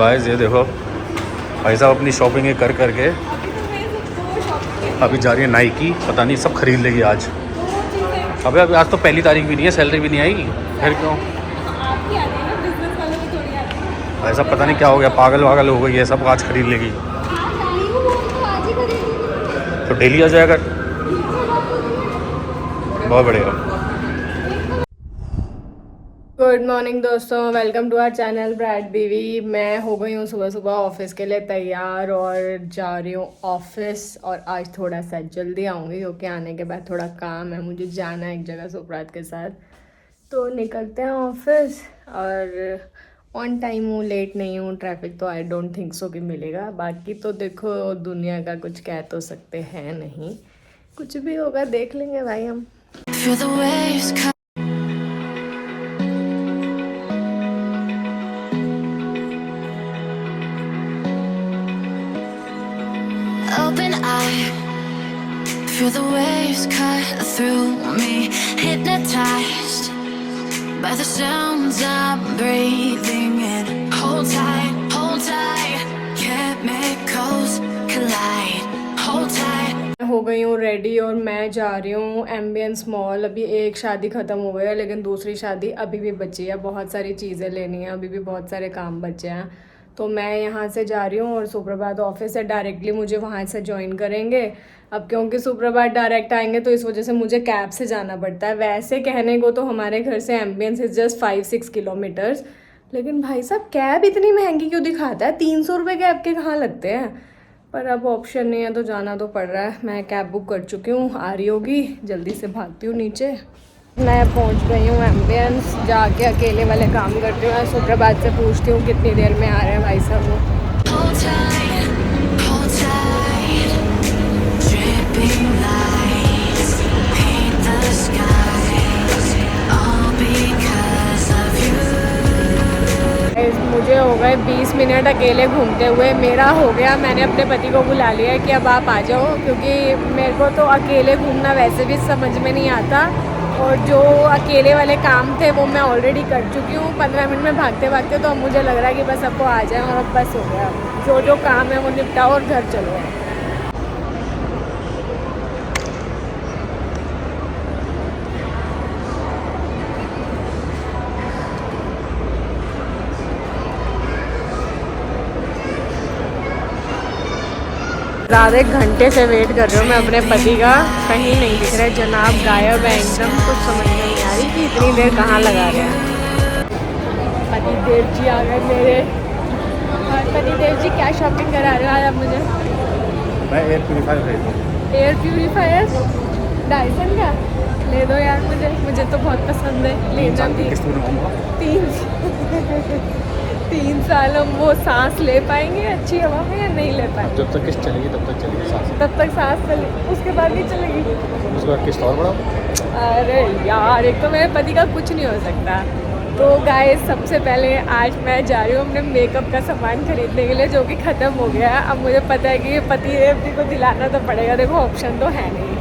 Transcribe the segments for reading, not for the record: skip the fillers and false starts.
Guys ये देखो भाई साहब अपनी शॉपिंग कर करके अभी जा रही है नाइकी। पता नहीं सब खरीद लेगी आज। अभी आज तो पहली तारीख भी नहीं है, सैलरी भी नहीं आई। फिर क्यों भाई साहब पता नहीं क्या हो गया, पागल वागल हो गई है, सब आज खरीद लेगी। तो डेली आ जाएगा, बहुत बढ़िया। गुड मॉर्निंग दोस्तों, welcome to our channel bright बीवी। मैं हो गई हूँ सुबह सुबह ऑफिस के लिए तैयार और जा रही हूँ ऑफिस। और आज थोड़ा सा जल्दी आऊँगी क्योंकि आने के बाद थोड़ा काम है, मुझे जाना है एक जगह सुप्रात के साथ। तो निकलते हैं ऑफिस और ऑन टाइम हूँ, लेट नहीं हूँ। ट्रैफिक तो आई डोंट थिंक सो कि मिलेगा। बाकी तो देखो दुनिया का कुछ कह तो सकते हैं नहीं, कुछ भी होगा देख लेंगे भाई हम। Open eye, feel the waves cut through me, hypnotized by the sounds I'm breathing in. Hold tight, chemicals collide. Hold tight. हो गई हूँ रेडी और मैं जा रही हूँ एम्बियंस मॉल। अभी एक शादी ख़त्म हो गई है लेकिन दूसरी शादी अभी भी बची है। बहुत सारी चीज़ें लेनी है, अभी भी बहुत सारे काम बचे हैं। तो मैं यहाँ से जा रही हूँ और सुप्रभात ऑफिस से डायरेक्टली मुझे वहाँ से ज्वाइन करेंगे। अब क्योंकि सुप्रभात डायरेक्ट आएंगे तो इस वजह से मुझे कैब से जाना पड़ता है। वैसे कहने को तो हमारे घर से एम्बियंस इज़ जस्ट 5-6 किलोमीटर्स, लेकिन भाई साहब कैब इतनी महंगी क्यों दिखाता है? 300 रुपये कैब के कहाँ लगते हैं? पर अब ऑप्शन नहीं है तो जाना तो पड़ रहा है। मैं कैब बुक कर चुकी हूँ, आ रही होगी, जल्दी से भागती हूँ नीचे। मैं पहुँच गई हूँ एम्बियंस, जाके अकेले वाले काम करती हूँ। सुप्रभात से पूछती हूँ कितनी देर में आ रहे हैं भाई साहब वो। Hold tight, dripping lights paint the skies, all because of you. मुझे हो गए 20 मिनट अकेले घूमते हुए। मेरा हो गया, मैंने अपने पति को बुला लिया है कि अब आप आ जाओ, क्योंकि मेरे को तो अकेले घूमना वैसे भी समझ में नहीं आता। और जो अकेले वाले काम थे वो मैं ऑलरेडी कर चुकी हूँ 15 मिनट में भागते भागते। तो अब मुझे लग रहा है कि बस सबको आ जाए और अब बस हो गया। जो जो काम है वो निपटाओ और घर चलो। ज़्यादा एक घंटे से वेट कर रही हूँ मैं अपने पति का, कहीं नहीं दिख रहे जनाब, गायब है एकदम। कुछ समझ में नहीं आ रही कि इतनी देर कहाँ लगा रहे हैं। पति देव जी आ गए मेरे। और पति देव जी क्या शॉपिंग करा रहे हो आज आप मुझे? मैं एयर प्यूरीफायर खरीदूँ। एयर प्यूरीफायर डायसन का ले दो यार मुझे तो बहुत पसंद है। लेना भी 3 साल हम वो सांस ले पाएंगे अच्छी हवा में या नहीं ले पाएंगे? जब तक किस्त चलेगी तब तक चलेगी सांस, तब तक सांस चलेगी, उसके बाद नहीं चलेगी। उसके बाद किस्त और बढ़ाओ। अरे यार, एक तो मेरे पति का कुछ नहीं हो सकता। तो गाइस सबसे पहले आज मैं जा रही हूँ अपने मेकअप का सामान खरीदने के लिए, जो कि ख़त्म हो गया है। अब मुझे पता है कि पति देव को दिलाना तो पड़ेगा, देखो ऑप्शन तो है नहीं।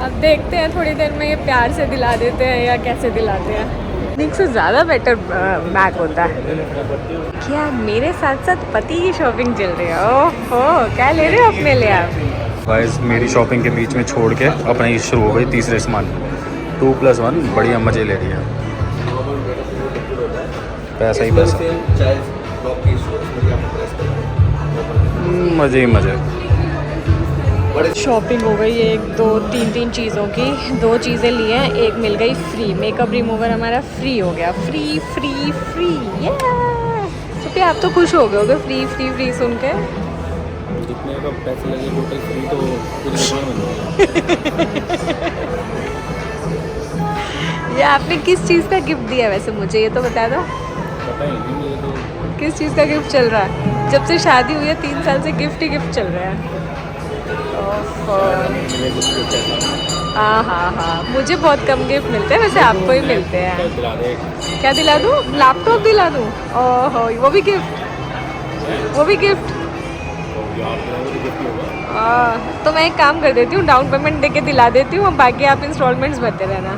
अब देखते हैं थोड़ी देर में ये प्यार से दिला देते हैं या कैसे दिलाते हैं। निक से ज़्यादा बेटर मैक होता है क्या? मेरे साथ साथ पति की शॉपिंग चल रही है। ओहो, क्या ले रहे हो अपने लिए आप? गाइस मेरी शॉपिंग के बीच में छोड़ के अपना ये शुरू हो गई तीसरे सामान 2+1। बढ़िया मज़े ले रही है, पैसा ही पैसा, मज़े ही मज़े। शॉपिंग हो गई 1 2 3 चीज़ों की। 2 चीज़ें ली हैं, एक मिल गई फ्री। मेकअप रिमूवर हमारा फ्री हो गया। फ्री फ्री फ्री, ये तो आप तो खुश हो गए होगे फ्री फ्री फ्री सुन के। जितने का पैसे लगे टोटल फ्री तो कुछ ये आपने किस चीज़ का गिफ्ट दिया वैसे, मुझे ये तो बता दो। पता ही नहीं मुझे तो। किस चीज़ का गिफ्ट चल रहा है? जब से शादी हुई है 3 साल से गिफ्ट ही गिफ्ट चल रहा है। हाँ, मुझे बहुत कम गिफ्ट मिलते हैं, वैसे आपको ही मिलते हैं। क्या दिला दूँ? लैपटॉप दिला दूँ? ओहो, वो भी गिफ्ट। तो मैं एक काम कर देती हूँ, डाउन पेमेंट देके दिला देती हूँ, और बाकी आप इंस्टॉलमेंट्स भरते रहना।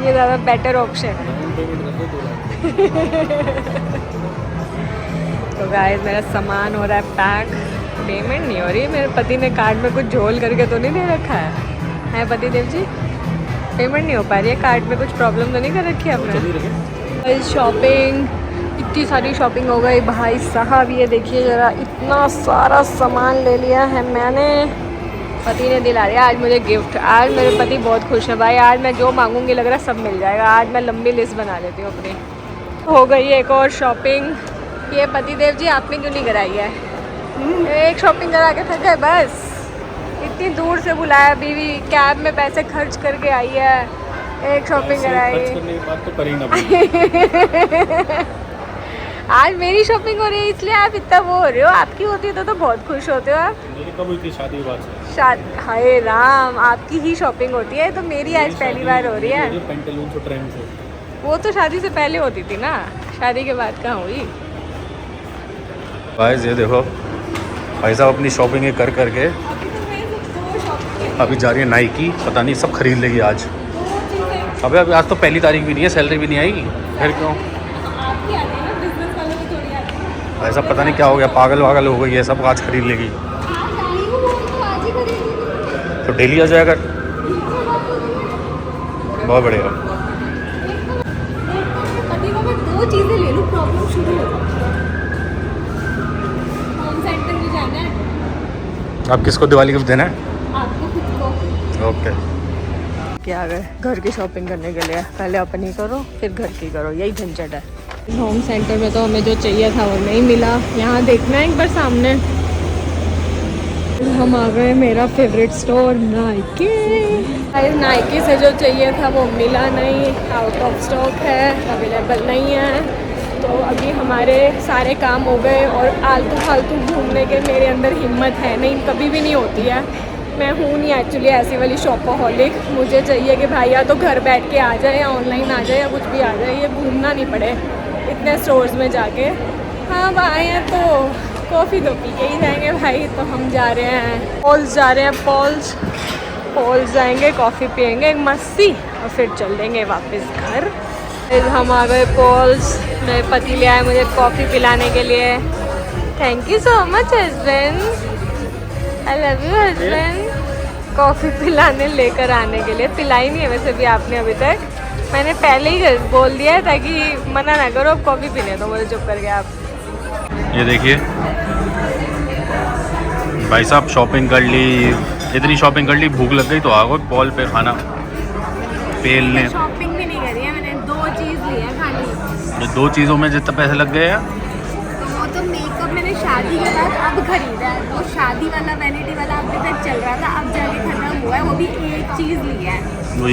ये ज़्यादा बेटर ऑप्शन है। तो गाइस मेरा सामान हो रहा है पैक, पेमेंट नहीं हो रही। मेरे पति ने कार्ड में कुछ झोल करके तो नहीं दे रखा है पति देव जी? पेमेंट नहीं हो पा रही है, कार्ड में कुछ प्रॉब्लम तो नहीं कर रखी है आपने? शॉपिंग, इतनी सारी शॉपिंग हो गई भाई साहब। ये देखिए ज़रा, इतना सारा सामान ले लिया है मैंने। पति ने दिला दिया आज मुझे गिफ्ट। आज मेरे पति बहुत खुश है भाई, आज मैं जो मांगूंगी लग रहा है सब मिल जाएगा। आज मैं लंबी लिस्ट बना लेती हूँ अपनी। हो गई एक और शॉपिंग। ये पति देव जी आपने क्यों नहीं कराई है? एक शॉपिंग करा के थक गए बस। इतनी दूर से बुलाया, बीवी कैब में पैसे खर्च करके आई है, एक शॉपिंग कराई। तो करी ना आज मेरी शॉपिंग हो रही है इसलिए आप इतना वो हो रहे हो। आपकी होती है तो बहुत खुश होते हो आप। मेरी कब हुई थी शादी के बाद? हाय राम, आपकी ही शॉपिंग होती है तो मेरी आज पहली बार हो रही है। पेंटालून से ट्रेंड से वो तो शादी से पहले होती थी ना, शादी के बाद कहाँ हुई। गाइस ये देखो भाई साहब अपनी शॉपिंग कर करके अभी जा रही है नाइकी। पता नहीं सब खरीद लेगी आज। अबे अभी आज तो पहली तारीख भी नहीं है, सैलरी भी नहीं आई, फिर क्यों? ऐसा पता नहीं क्या हो गया, पागल वागल हो गई है सब, आज खरीद लेगी। तो डेली आ जाएगा, बहुत बढ़िया। दो चीजें ले लूं, प्रॉब्लम शुरू हो जाती है। होम सेंटर में जाना है। आप किसको दिवाली गिफ्ट देना है? आपको खुद को। ओके क्या आ गए घर की शॉपिंग करने के लिए? पहले अपनी करो फिर घर की करो, यही झंझट है। होम सेंटर में तो हमें जो चाहिए था वो नहीं मिला। यहाँ देखना है एक बार सामने। हम आ गए मेरा फेवरेट स्टोर नाइकी। नाइकी से जो चाहिए था वो मिला नहीं, आउट ऑफ स्टॉक है, अवेलेबल नहीं है। तो अभी हमारे सारे काम हो गए और आलतू फालतू घूमने के मेरे अंदर हिम्मत है नहीं, कभी भी नहीं होती है। मैं हूँ नहीं एक्चुअली ऐसी वाली शॉपaholic। मुझे चाहिए कि भाई या तो घर बैठ के आ जाए या ऑनलाइन आ जाए या कुछ भी आ जाए, ये घूमना नहीं पड़े इतने स्टोर्स में जाके। हाँ अब आए हैं तो कॉफ़ी तो पी के ही जाएंगे भाई। तो हम जा रहे हैं पॉल्स, जा रहे हैं पॉल्स जाएंगे, कॉफ़ी पियेंगे एक मस्ती और फिर चल देंगे वापस घर। फिर हम आ गए पॉल्स। मेरे पति ले आए मुझे कॉफ़ी पिलाने के लिए। Thank you so much husband, I love you husband. Coffee पिलाने लेकर आने के लिए। पिलाई नहीं है वैसे भी आपने अभी तक, मैंने पहले ही बोल दिया है ताकि मना ना करो अब कॉफ़ी पीने तो मुझे चुप करके आप। ये देखिए भाई साहब शॉपिंग कर ली, इतनी शॉपिंग कर ली, भूख लग गई तो आ गए पॉल पे खाना पेलने। शॉपिंग भी नहीं करी है मैंने, दो चीज़ ली है खाली। ये दो चीज़ों में जितना पैसे लग गए हैं, तो वो तो मेकअप मैंने शादी के बाद अब खरीदा है। वो शादी वाला वैनिटी वाला अभी तक चल रहा था, अब जाके खत्म हुआ है। वो भी एक चीज़ ली है, वो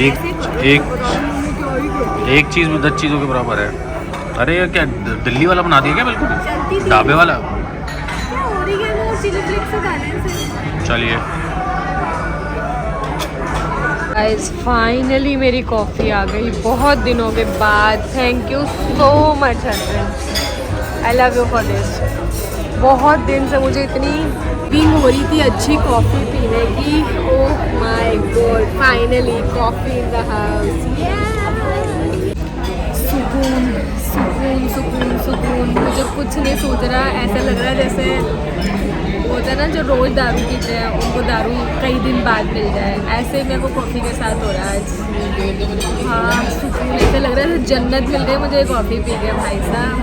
एक चीज़ में 10 चीज़ों के बराबर है। अरे ये क्या दिल्ली वाला बना दिया क्या बिल्कुल, ढाबे वाला? क्या हो रही है वो चिली फ्लेक्स से गाने से। चलिए गाइस फाइनली मेरी कॉफ़ी आ गई बहुत दिनों के बाद। Thank you so much husband, I love you for this. बहुत दिन से मुझे इतनी फीलिंग हो रही थी अच्छी कॉफ़ी पीने की। Oh my God, finally coffee in the house. सुकून सुकून सुकून सुकून। मुझे कुछ नहीं सूझ रहा, ऐसा लग रहा है जैसे होता है ना जो रोज़ दारू पीते हैं उनको दारू कई दिन बाद मिल जाए, ऐसे मेरे को कॉफ़ी के साथ हो रहा है आज। हाँ सुकून, ऐसा लग रहा है जन्नत मिल रही है मुझे कॉफ़ी पी के भाई साहब।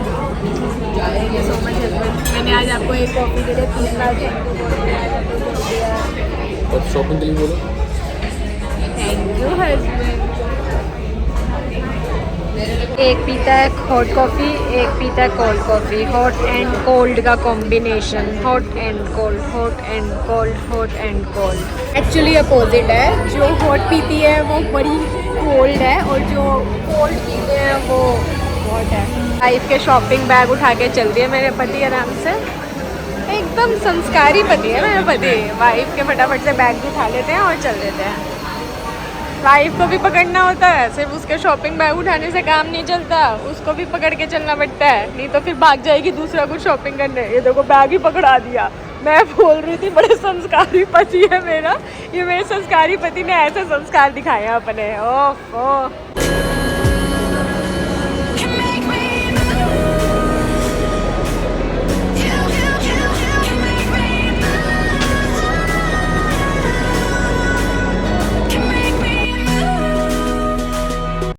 Thank you so much husband. मैंने आज आपको एक कॉफ़ी के लिए 3 बार शॉपिंग के लिए बोलो। Thank you husband. एक पीता है हॉट कॉफ़ी, एक पीता है cold coffee. Hot and cold का combination, hot and cold, hot and cold, hot and cold. Actually opposite है, जो हॉट पीती है वो बड़ी कोल्ड है और जो कोल्ड पीते हैं वो हॉट है। वाइफ के शॉपिंग बैग उठा के चल रही है मेरे पति आराम से, एकदम संस्कारी पति है मेरे पति। वाइफ के फटाफट से बैग उठा लेते हैं और चल देते हैं। वाइफ को भी पकड़ना होता है, सिर्फ उसके शॉपिंग बैग उठाने से काम नहीं चलता, उसको भी पकड़ के चलना पड़ता है, नहीं तो फिर भाग जाएगी दूसरा कुछ शॉपिंग करने। ये देखो बैग ही पकड़ा दिया। मैं बोल रही थी बड़े संस्कारी पति है मेरा, ये मेरे संस्कारी पति ने ऐसे संस्कार दिखाए अपने। ओह